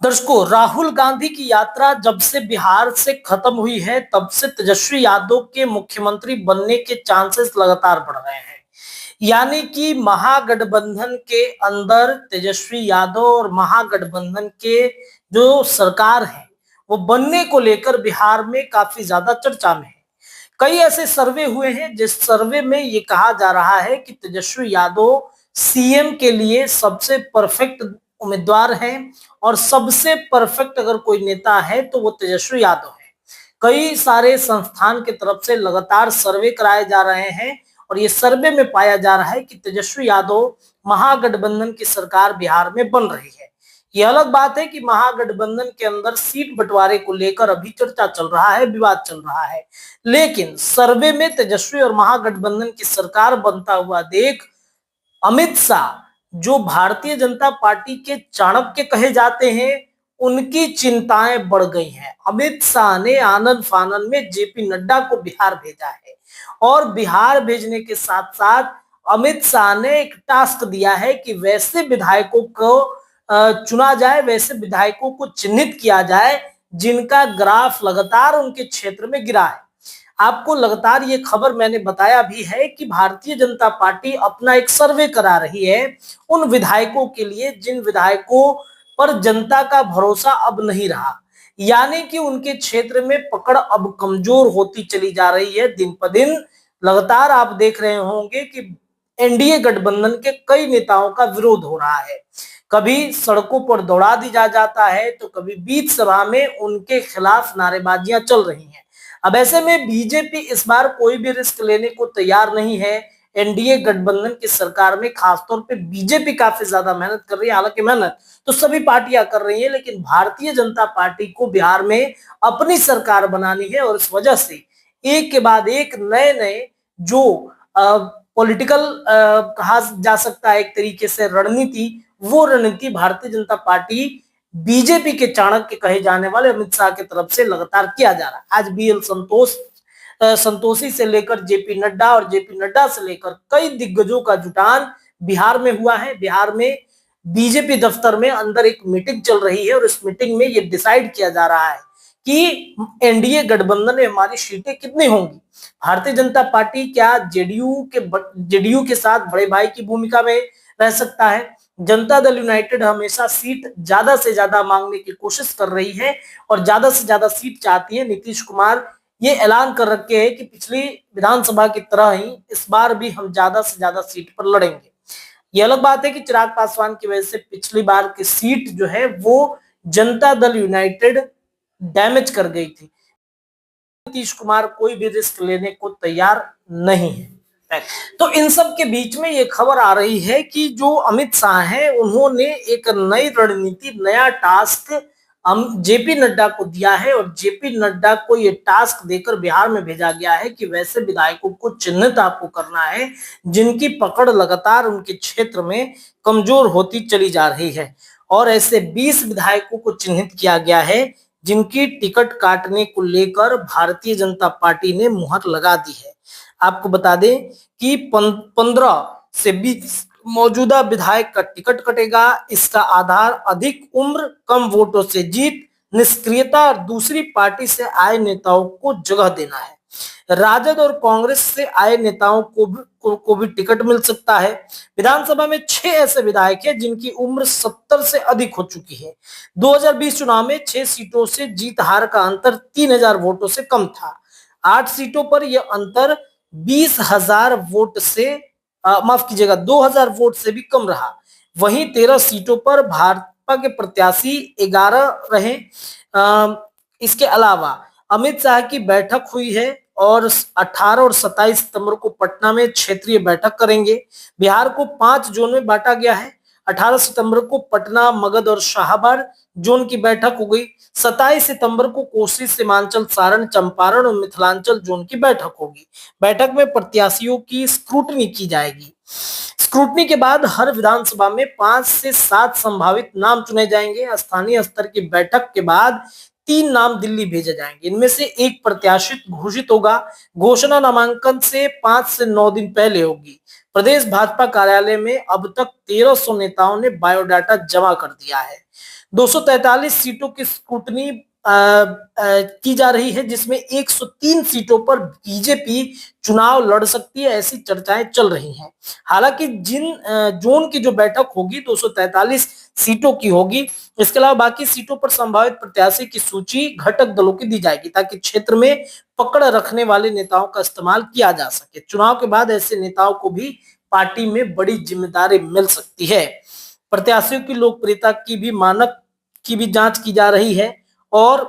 दर्शकों, राहुल गांधी की यात्रा जब से बिहार से खत्म हुई है तब से तेजस्वी यादव के मुख्यमंत्री बनने के चांसेस लगातार बढ़ रहे हैं। यानी कि महागठबंधन के अंदर तेजस्वी यादव और महागठबंधन के जो सरकार है वो बनने को लेकर बिहार में काफी ज्यादा चर्चा में है। कई ऐसे सर्वे हुए हैं जिस सर्वे में ये कहा जा रहा है कि तेजस्वी यादव सीएम के लिए सबसे परफेक्ट उम्मीदवार हैं और सबसे परफेक्ट अगर कोई नेता है तो वो तेजस्वी यादव है। कई सारे संस्थान की तरफ से लगातार सर्वे कराए जा रहे हैं और ये सर्वे में पाया जा रहा है कि तेजस्वी यादव महागठबंधन की सरकार बिहार में बन रही है। ये अलग बात है कि महागठबंधन के अंदर सीट बंटवारे को लेकर अभी चर्चा चल रहा है, विवाद चल रहा है, लेकिन सर्वे में तेजस्वी और महागठबंधन की सरकार बनता हुआ देख अमित शाह, जो भारतीय जनता पार्टी के चाणक्य कहे जाते हैं, उनकी चिंताएं बढ़ गई हैं। अमित शाह ने आनन फानन में जेपी नड्डा को बिहार भेजा है और बिहार भेजने के साथ साथ अमित शाह ने एक टास्क दिया है कि वैसे विधायकों को चुना जाए, वैसे विधायकों को चिन्हित किया जाए जिनका ग्राफ लगातार उनके क्षेत्र में गिरा है। आपको लगातार ये खबर मैंने बताया भी है कि भारतीय जनता पार्टी अपना एक सर्वे करा रही है उन विधायकों के लिए जिन विधायकों पर जनता का भरोसा अब नहीं रहा, यानी कि उनके क्षेत्र में पकड़ अब कमजोर होती चली जा रही है दिन ब दिन। लगातार आप देख रहे होंगे कि एनडीए गठबंधन के कई नेताओं का विरोध हो रहा है। कभी सड़कों पर दौड़ा दी जाता है तो कभी बीच सभा में उनके खिलाफ नारेबाजियां चल रही हैं। अब ऐसे में बीजेपी इस बार कोई भी रिस्क लेने को तैयार नहीं है। एनडीए गठबंधन की सरकार में खासतौर पे बीजेपी काफी ज्यादा मेहनत कर रही है। हालांकि मेहनत तो सभी पार्टियां कर रही है, लेकिन भारतीय जनता पार्टी को बिहार में अपनी सरकार बनानी है और इस वजह से एक के बाद एक नए नए जो पॉलिटिकल कहा जा सकता है एक तरीके से रणनीति, वो रणनीति भारतीय जनता पार्टी बीजेपी के चाणक्य कहे जाने वाले अमित शाह की तरफ से लगातार किया जा रहा है। आज बीएल संतोषी से लेकर जेपी नड्डा और जेपी नड्डा से लेकर कई दिग्गजों का जुटान बिहार में हुआ है। बिहार में बीजेपी दफ्तर में अंदर एक मीटिंग चल रही है और इस मीटिंग में ये डिसाइड किया जा रहा है कि एनडीए गठबंधन में हमारी सीटें कितनी होंगी। भारतीय जनता पार्टी क्या जेडीयू के साथ बड़े भाई की भूमिका में रह सकता है? जनता दल यूनाइटेड हमेशा सीट ज्यादा से ज्यादा मांगने की कोशिश कर रही है और ज्यादा से ज्यादा सीट चाहती है। नीतीश कुमार ये ऐलान कर रखे हैं कि पिछली विधानसभा की तरह ही इस बार भी हम ज्यादा से ज्यादा सीट पर लड़ेंगे। ये अलग बात है कि चिराग पासवान की वजह से पिछली बार की सीट जो है वो जनता दल यूनाइटेड डैमेज कर गई थी। नीतीश कुमार कोई भी रिस्क लेने को तैयार नहीं है। तो इन सब के बीच में ये खबर आ रही है कि जो अमित शाह हैं उन्होंने एक नई रणनीति, नया टास्क जेपी नड्डा को दिया है और जेपी नड्डा को ये टास्क देकर बिहार में भेजा गया है कि वैसे विधायकों को चिन्हित आपको करना है जिनकी पकड़ लगातार उनके क्षेत्र में कमजोर होती चली जा रही है। और ऐसे 20 विधायकों को चिन्हित किया गया है जिनकी टिकट काटने को लेकर भारतीय जनता पार्टी ने मुहर लगा दी है। आपको बता दें कि 15 से 20 मौजूदा विधायक का टिकट कटेगा। इसका आधार अधिक उम्र, कम वोटों से जीत, निष्क्रियता और दूसरी पार्टी से आए नेताओं को जगह देना है। राजद और कांग्रेस से आए नेताओं को भी टिकट मिल सकता है। विधानसभा में 6 ऐसे विधायक हैं जिनकी उम्र 70 से अधिक हो चुकी है। 2020 चुनाव में 6 सीटों से जीत हार का अंतर 3000 वोटों से कम था। 8 सीटों पर यह अंतर 20,000 वोट से माफ कीजिएगा 2000 वोट से भी कम रहा। वहीं 13 सीटों पर भाजपा के प्रत्याशी 11 रहे। इसके अलावा अमित शाह की बैठक हुई है और 18 और 27 सितंबर को पटना में क्षेत्रीय बैठक करेंगे। बिहार को 5 जोन में बांटा गया है। 18 सितंबर को पटना, मगध और शाहबाद जोन की बैठक हो गई। 27 सितंबर को कोसी, सीमांचल, सारण, चंपारण और मिथिलांचल जोन की बैठक होगी। बैठक में प्रत्याशियों की स्क्रूटनी की जाएगी। स्क्रूटनी के बाद हर विधानसभा में 5 से 7 संभावित नाम चुने जाएंगे। स्थानीय स्तर की बैठक के बाद 3 नाम दिल्ली भेजे जाएंगे। इनमें से एक प्रत्याशित घोषित होगा। घोषणा नामांकन से 5 से 9 दिन पहले होगी। प्रदेश भाजपा कार्यालय में अब तक 1300 नेताओं ने बायोडाटा जमा कर दिया है। 243 सीटों की स्क्रूटनी की जा रही है, जिसमें 103 सीटों पर बीजेपी चुनाव लड़ सकती है, ऐसी चर्चाएं चल रही हैं। हालांकि जिन जोन की जो बैठक होगी 243 सीटों की होगी, इसके अलावा बाकी सीटों पर संभावित प्रत्याशी की सूची घटक दलों की दी जाएगी, ताकि क्षेत्र में पकड़ रखने वाले नेताओं का इस्तेमाल किया जा सके। चुनाव के बाद ऐसे नेताओं को भी पार्टी में बड़ी जिम्मेदारी मिल सकती है। प्रत्याशियों की लोकप्रियता की भी मानक की भी जांच की जा रही है और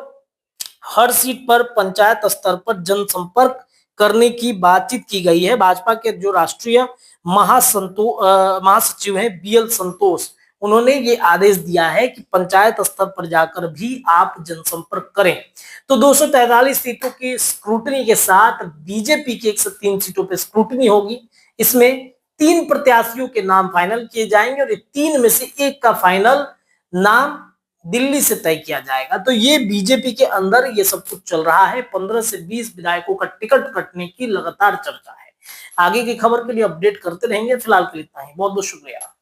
हर सीट पर पंचायत स्तर पर जनसंपर्क करने की बातचीत की गई है। भाजपा के जो राष्ट्रीय महासचिव हैं बीएल संतोष, उन्होंने ये आदेश दिया है कि पंचायत स्तर पर जाकर भी आप जनसंपर्क करें। तो 243 सीटों की स्क्रूटनी के साथ बीजेपी की 103 सीटों पर स्क्रूटनी होगी। इसमें 3 प्रत्याशियों के नाम फाइनल किए जाएंगे और ये 3 में से एक का फाइनल नाम दिल्ली से तय किया जाएगा। तो ये बीजेपी के अंदर ये सब कुछ चल रहा है। 15 से 20 विधायकों का टिकट कटने की लगातार चर्चा है। आगे की खबर के लिए अपडेट करते रहेंगे। फिलहाल के लिए इतना ही। बहुत बहुत शुक्रिया।